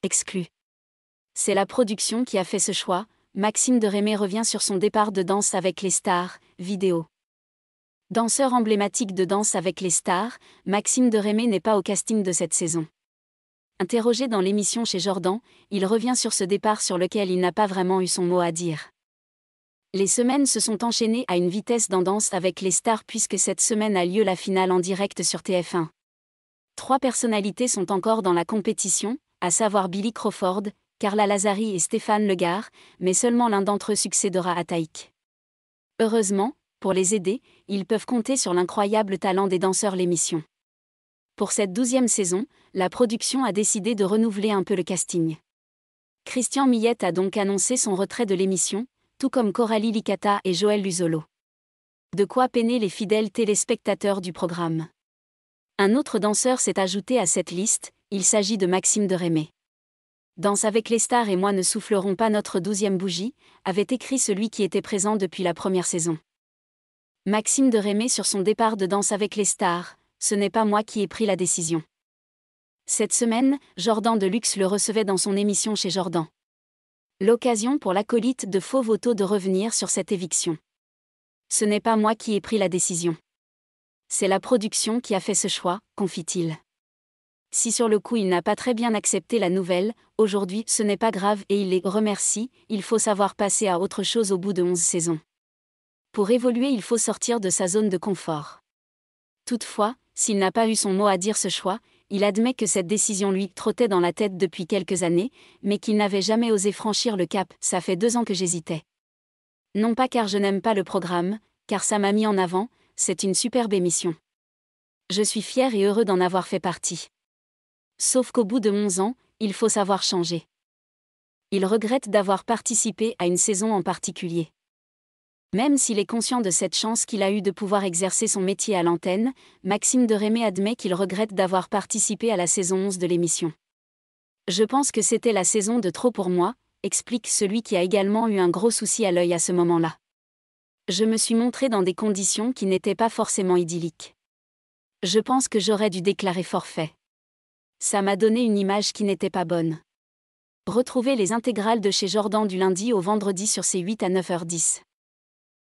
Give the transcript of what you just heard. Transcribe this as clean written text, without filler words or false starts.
Exclu. C'est la production qui a fait ce choix. Maxime Derémé revient sur son départ de Danse avec les stars, vidéo. Danseur emblématique de Danse avec les stars, Maxime Derémé n'est pas au casting de cette saison. Interrogé dans l'émission chez Jordan, il revient sur ce départ sur lequel il n'a pas vraiment eu son mot à dire. Les semaines se sont enchaînées à une vitesse dans Danse avec les stars puisque cette semaine a lieu la finale en direct sur TF1. 3 personnalités sont encore dans la compétition, à savoir Billy Crawford, Carla Lazari et Stéphane Legard, mais seulement l'un d'entre eux succédera à Taïk. Heureusement, pour les aider, ils peuvent compter sur l'incroyable talent des danseurs l'émission. Pour cette 12e saison, la production a décidé de renouveler un peu le casting. Christian Millette a donc annoncé son retrait de l'émission, tout comme Coralie Licata et Joël Luzolo. De quoi peiner les fidèles téléspectateurs du programme. Un autre danseur s'est ajouté à cette liste, il s'agit de Maxime Derémé. Danse avec les stars et moi ne soufflerons pas notre 12e bougie, avait écrit celui qui était présent depuis la première saison. Maxime Derémé sur son départ de Danse avec les stars, ce n'est pas moi qui ai pris la décision. Cette semaine, Jordan Deluxe le recevait dans son émission chez Jordan. L'occasion pour l'acolyte de Faux Voto de revenir sur cette éviction. Ce n'est pas moi qui ai pris la décision. C'est la production qui a fait ce choix, confie-t-il. Si sur le coup il n'a pas très bien accepté la nouvelle, aujourd'hui ce n'est pas grave et il les remercie, il faut savoir passer à autre chose au bout de 11 saisons. Pour évoluer il faut sortir de sa zone de confort. Toutefois, s'il n'a pas eu son mot à dire ce choix, il admet que cette décision lui trottait dans la tête depuis quelques années, mais qu'il n'avait jamais osé franchir le cap. Ça fait 2 ans que j'hésitais. Non pas car je n'aime pas le programme, car ça m'a mis en avant, c'est une superbe émission. Je suis fier et heureux d'en avoir fait partie. Sauf qu'au bout de 11 ans, il faut savoir changer. Il regrette d'avoir participé à une saison en particulier. Même s'il est conscient de cette chance qu'il a eue de pouvoir exercer son métier à l'antenne, Maxime Derémé admet qu'il regrette d'avoir participé à la saison 11 de l'émission. Je pense que c'était la saison de trop pour moi, explique celui qui a également eu un gros souci à l'œil à ce moment-là. Je me suis montré dans des conditions qui n'étaient pas forcément idylliques. Je pense que j'aurais dû déclarer forfait. Ça m'a donné une image qui n'était pas bonne. Retrouvez les intégrales de chez Jordan du lundi au vendredi sur C8 à 9h10.